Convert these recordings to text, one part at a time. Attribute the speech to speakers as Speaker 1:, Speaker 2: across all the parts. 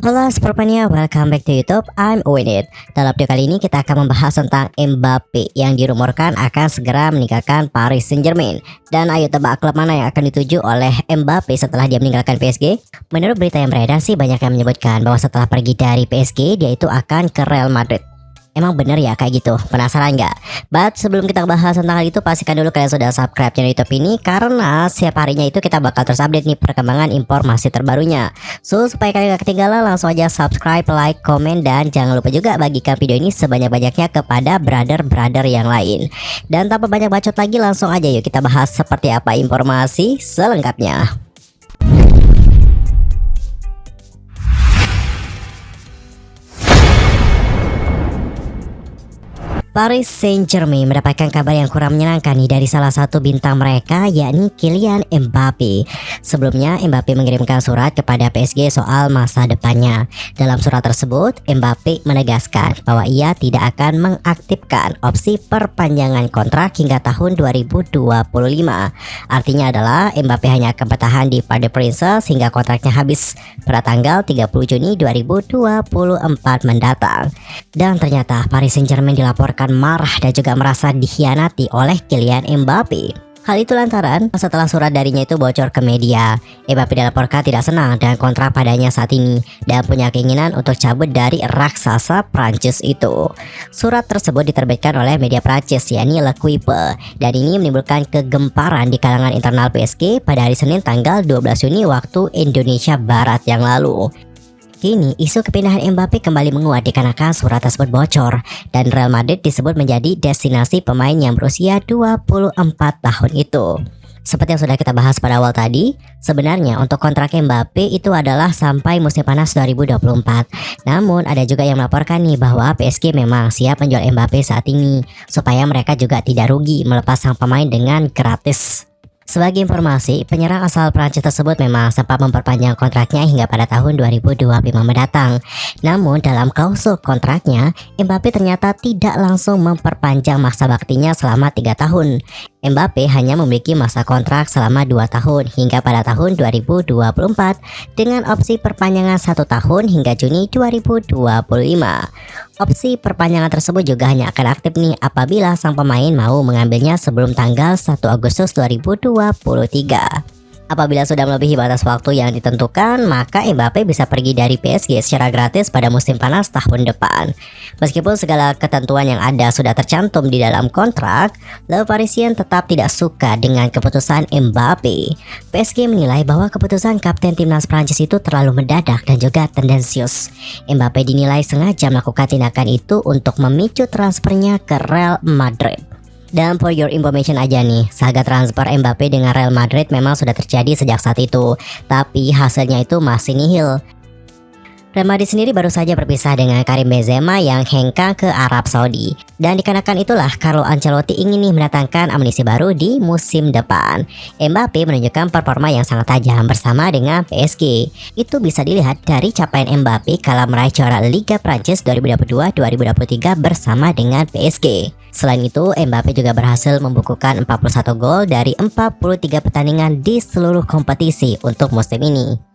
Speaker 1: Halo Sportmania, welcome back to YouTube. I'm Winit. Dalam video kali ini kita akan membahas tentang Mbappe yang dirumorkan akan segera meninggalkan Paris Saint-Germain. Dan ayo tebak klub mana yang akan dituju oleh Mbappe setelah dia meninggalkan PSG? Menurut berita yang beredar sih banyak yang menyebutkan bahwa setelah pergi dari PSG dia itu akan ke Real Madrid. Emang bener ya kayak gitu? Penasaran nggak? But sebelum kita bahas tentang hal itu, pastikan dulu kalian sudah subscribe channel YouTube ini, karena setiap harinya itu kita bakal terus update nih perkembangan informasi terbarunya. So supaya kalian gak ketinggalan, langsung aja subscribe, like, komen, dan jangan lupa juga bagikan video ini sebanyak-banyaknya kepada brother-brother yang lain. Dan tanpa banyak bacot lagi, langsung aja yuk kita bahas seperti apa informasi selengkapnya. Paris Saint-Germain mendapatkan kabar yang kurang menyenangkan nih dari salah satu bintang mereka, yakni Kylian Mbappe. Sebelumnya Mbappe mengirimkan surat kepada PSG soal masa depannya. Dalam surat tersebut, Mbappe menegaskan bahwa ia tidak akan mengaktifkan opsi perpanjangan kontrak hingga tahun 2025. Artinya adalah Mbappe hanya akan bertahan di Parc des Princes hingga kontraknya habis pada tanggal 30 Juni 2024 mendatang. Dan ternyata Paris Saint-Germain dilaporkan marah dan juga merasa dikhianati oleh Kylian Mbappe. Hal itu lantaran setelah surat darinya itu bocor ke media, Mbappe dilaporkan tidak senang dengan kontrak padanya saat ini dan punya keinginan untuk cabut dari raksasa Prancis itu. Surat tersebut diterbitkan oleh media Prancis yakni L'Equipe, dan ini menimbulkan kegemparan di kalangan internal PSG pada hari Senin tanggal 12 Juni waktu Indonesia Barat yang lalu. Kini isu kepindahan Mbappe kembali menguat dikarenakan surat tersebut bocor dan Real Madrid disebut menjadi destinasi pemain yang berusia 24 tahun itu. Seperti yang sudah kita bahas pada awal tadi, sebenarnya untuk kontrak Mbappe itu adalah sampai musim panas 2024. Namun ada juga yang melaporkan nih bahwa PSG memang siap menjual Mbappe saat ini supaya mereka juga tidak rugi melepas sang pemain dengan gratis. Sebagai informasi, penyerang asal Prancis tersebut memang sempat memperpanjang kontraknya hingga pada tahun 2025 mendatang. Namun dalam klausul kontraknya, Mbappe ternyata tidak langsung memperpanjang masa baktinya selama 3 tahun. Mbappe hanya memiliki masa kontrak selama 2 tahun hingga pada tahun 2024 dengan opsi perpanjangan 1 tahun hingga Juni 2025. Opsi perpanjangan tersebut juga hanya akan aktif nih apabila sang pemain mau mengambilnya sebelum tanggal 1 Agustus 2023. Apabila sudah melebihi batas waktu yang ditentukan, maka Mbappe bisa pergi dari PSG secara gratis pada musim panas tahun depan. Meskipun segala ketentuan yang ada sudah tercantum di dalam kontrak, Le Parisien tetap tidak suka dengan keputusan Mbappe. PSG menilai bahwa keputusan kapten timnas Prancis itu terlalu mendadak dan juga tendensius. Mbappe dinilai sengaja melakukan tindakan itu untuk memicu transfernya ke Real Madrid. Dan for your information aja nih, saga transfer Mbappe dengan Real Madrid memang sudah terjadi sejak saat itu, tapi hasilnya itu masih nihil. Real Madrid sendiri baru saja berpisah dengan Karim Benzema yang hengkang ke Arab Saudi. Dan dikarenakan itulah Carlo Ancelotti ingin nih mendatangkan amunisi baru di musim depan. Mbappe menunjukkan performa yang sangat tajam bersama dengan PSG. Itu bisa dilihat dari capaian Mbappe kala meraih juara Liga Prancis 2022-2023 bersama dengan PSG. Selain itu, Mbappe juga berhasil membukukan 41 gol dari 43 pertandingan di seluruh kompetisi untuk musim ini.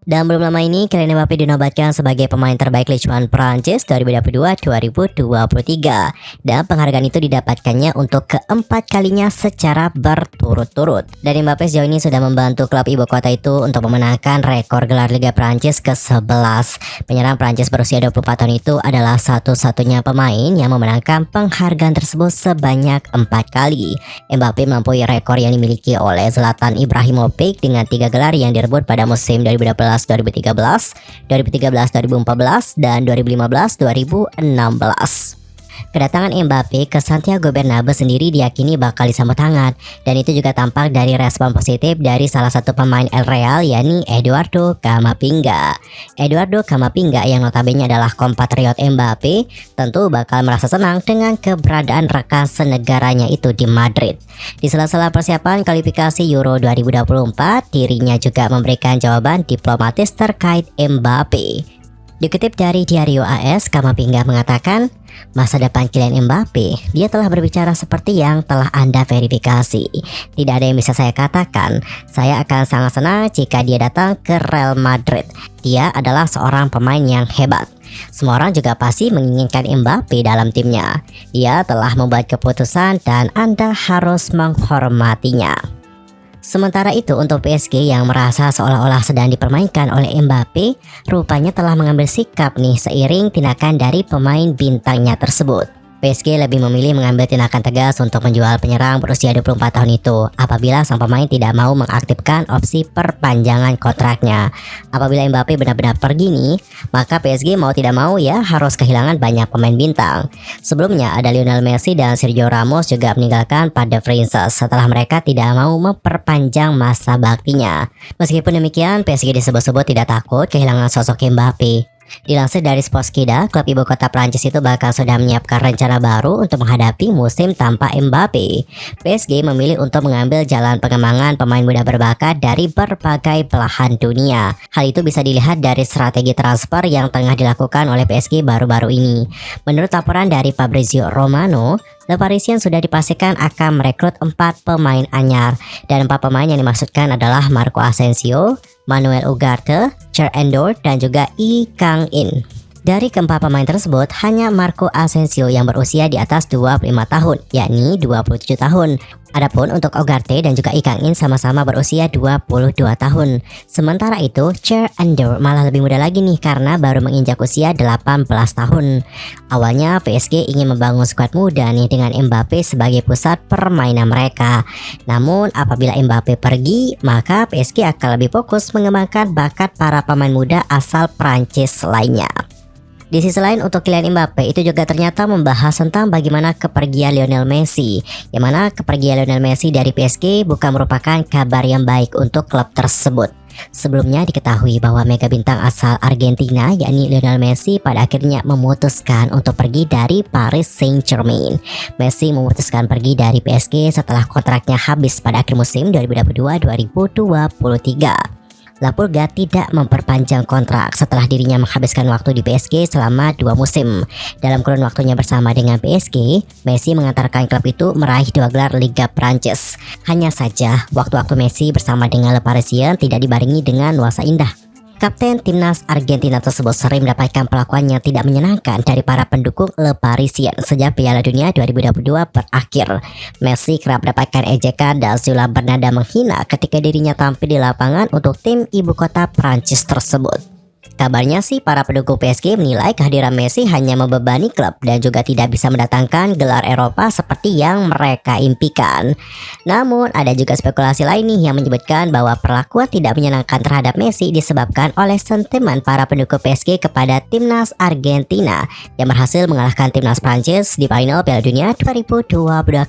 Speaker 1: Dan belum lama ini Kylian Mbappe dinobatkan sebagai pemain terbaik Ligue 1 Prancis 2022-2023. Dan penghargaan itu didapatkannya untuk keempat kalinya secara berturut-turut. Dan Mbappe sejauh ini sudah membantu klub ibu kota itu untuk memenangkan rekor gelar Liga Prancis ke-11. Penyerang Prancis berusia 24 tahun itu adalah satu-satunya pemain yang memenangkan penghargaan tersebut sebanyak 4 kali. Mbappe melampaui rekor yang dimiliki oleh Zlatan Ibrahimovic dengan 3 gelar yang direbut pada musim 2013-2013, 2013-2014, dan 2015-2016. Kedatangan Mbappe ke Santiago Bernabeu sendiri diyakini bakal disambut hangat, dan itu juga tampak dari respon positif dari salah satu pemain El Real yakni Eduardo Camavinga. Eduardo Camavinga yang notabene adalah kompatriot Mbappe tentu bakal merasa senang dengan keberadaan rekan senegaranya itu di Madrid. Di sela-sela persiapan kualifikasi Euro 2024, dirinya juga memberikan jawaban diplomatis terkait Mbappe. Dikutip dari Diario AS, Kamavinga mengatakan, masa depan Kylian Mbappe, dia telah berbicara seperti yang telah Anda verifikasi. Tidak ada yang bisa saya katakan. Saya akan sangat senang jika dia datang ke Real Madrid. Dia adalah seorang pemain yang hebat. Semua orang juga pasti menginginkan Mbappe dalam timnya. Dia telah membuat keputusan dan Anda harus menghormatinya. Sementara itu untuk PSG yang merasa seolah-olah sedang dipermainkan oleh Mbappe, rupanya telah mengambil sikap nih seiring tindakan dari pemain bintangnya tersebut. PSG lebih memilih mengambil tindakan tegas untuk menjual penyerang berusia 24 tahun itu apabila sang pemain tidak mau mengaktifkan opsi perpanjangan kontraknya. Apabila Mbappe benar-benar pergi nih, maka PSG mau tidak mau ya harus kehilangan banyak pemain bintang. Sebelumnya ada Lionel Messi dan Sergio Ramos juga meninggalkan pada Princess setelah mereka tidak mau memperpanjang masa baktinya. Meskipun demikian, PSG disebut-sebut tidak takut kehilangan sosok Mbappe. Dilansir dari Sportskida, klub ibu kota Prancis itu bakal sudah menyiapkan rencana baru untuk menghadapi musim tanpa Mbappe. PSG memilih untuk mengambil jalan pengembangan pemain muda berbakat dari berbagai belahan dunia. Hal itu bisa dilihat dari strategi transfer yang tengah dilakukan oleh PSG baru-baru ini. Menurut laporan dari Fabrizio Romano, Le Parisien sudah dipastikan akan merekrut 4 pemain anyar, dan 4 pemain yang dimaksudkan adalah Marco Asensio, Manuel Ugarte, Cher Endor, dan juga Lee Kang-in. Dari keempat pemain tersebut, hanya Marco Asensio yang berusia di atas 25 tahun, yakni 27 tahun. Adapun untuk Ugarte dan juga Lee Kang-in sama-sama berusia 22 tahun. Sementara itu, Cher Endor malah lebih muda lagi nih karena baru menginjak usia 18 tahun. Awalnya PSG ingin membangun skuad muda nih dengan Mbappe sebagai pusat permainan mereka. Namun apabila Mbappe pergi, maka PSG akan lebih fokus mengembangkan bakat para pemain muda asal Prancis lainnya. Di sisi lain untuk Kylian Mbappe itu juga ternyata membahas tentang bagaimana kepergian Lionel Messi, yang mana kepergian Lionel Messi dari PSG bukan merupakan kabar yang baik untuk klub tersebut. Sebelumnya diketahui bahwa mega bintang asal Argentina yakni Lionel Messi pada akhirnya memutuskan untuk pergi dari Paris Saint-Germain. Messi memutuskan pergi dari PSG setelah kontraknya habis pada akhir musim 2022-2023. La Pulga tidak memperpanjang kontrak setelah dirinya menghabiskan waktu di PSG selama 2 musim. Dalam kurun waktunya bersama dengan PSG, Messi mengantarkan klub itu meraih 2 gelar Liga Prancis. Hanya saja, waktu-waktu Messi bersama dengan Le Parisien tidak dibarengi dengan nuansa indah. Kapten timnas Argentina tersebut sering mendapatkan perlakuan yang tidak menyenangkan dari para pendukung Le Parisien sejak Piala Dunia 2022 berakhir. Messi kerap mendapatkan ejekan dan sejumlah bernada menghina ketika dirinya tampil di lapangan untuk tim ibu kota Prancis tersebut. Kabarnya sih para pendukung PSG menilai kehadiran Messi hanya membebani klub dan juga tidak bisa mendatangkan gelar Eropa seperti yang mereka impikan. Namun ada juga spekulasi lain nih yang menyebutkan bahwa perlakuan tidak menyenangkan terhadap Messi disebabkan oleh sentimen para pendukung PSG kepada timnas Argentina yang berhasil mengalahkan timnas Prancis di final Piala Dunia 2022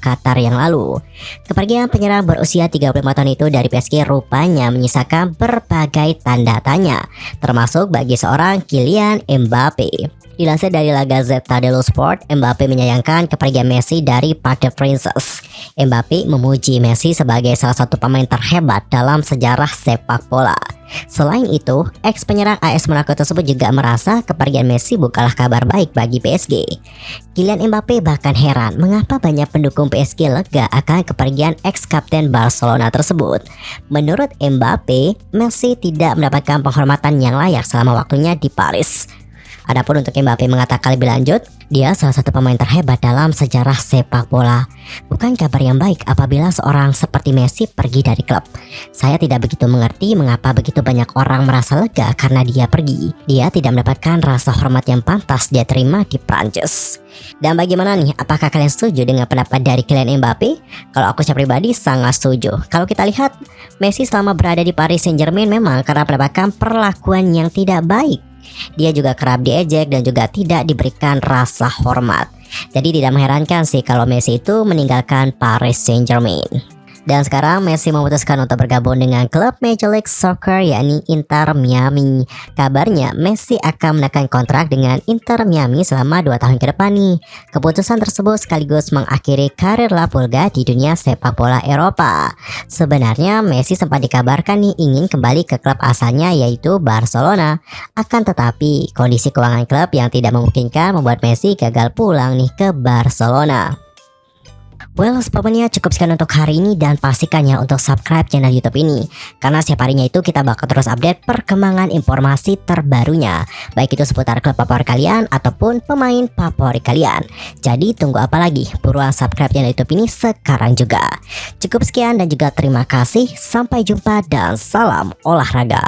Speaker 1: Qatar yang lalu. Kepergian penyerang berusia 35 tahun itu dari PSG rupanya menyisakan berbagai tanda tanya, termasuk bagi seorang Kylian Mbappe. Dilansir dari La Gazzetta dello Sport, Mbappe menyayangkan kepergian Messi dari Parc des Princes. Mbappe memuji Messi sebagai salah satu pemain terhebat dalam sejarah sepak bola. Selain itu, ex penyerang AS Monaco tersebut juga merasa kepergian Messi bukanlah kabar baik bagi PSG. Kylian Mbappe bahkan heran mengapa banyak pendukung PSG lega akan kepergian ex kapten Barcelona tersebut. Menurut Mbappe, Messi tidak mendapatkan penghormatan yang layak selama waktunya di Paris. Adapun untuk Mbappe mengatakan lebih lanjut, dia salah satu pemain terhebat dalam sejarah sepak bola. Bukan kabar yang baik apabila seorang seperti Messi pergi dari klub. Saya tidak begitu mengerti mengapa begitu banyak orang merasa lega karena dia pergi. Dia tidak mendapatkan rasa hormat yang pantas dia terima di Prancis. Dan bagaimana nih, apakah kalian setuju dengan pendapat dari Kylian Mbappe? Kalau aku secara pribadi sangat setuju. Kalau kita lihat, Messi selama berada di Paris Saint-Germain memang karena mendapatkan perlakuan yang tidak baik. Dia juga kerap diejek dan juga tidak diberikan rasa hormat. Jadi tidak mengherankan sih kalau Messi itu meninggalkan Paris Saint-Germain. Dan sekarang Messi memutuskan untuk bergabung dengan klub Major League Soccer yakni Inter Miami. Kabarnya Messi akan menekan kontrak dengan Inter Miami selama 2 tahun ke depan nih. Keputusan tersebut sekaligus mengakhiri karir La Pulga di dunia sepak bola Eropa. Sebenarnya Messi sempat dikabarkan nih ingin kembali ke klub asalnya yaitu Barcelona. Akan tetapi kondisi keuangan klub yang tidak memungkinkan membuat Messi gagal pulang nih ke Barcelona. Well, pokoknya cukup sekian untuk hari ini dan pastikan ya untuk subscribe channel YouTube ini. Karena setiap harinya itu kita bakal terus update perkembangan informasi terbarunya. Baik itu seputar klub favorit kalian ataupun pemain favorit kalian. Jadi tunggu apa lagi? Buruan subscribe channel YouTube ini sekarang juga. Cukup sekian dan juga terima kasih. Sampai jumpa dan salam olahraga.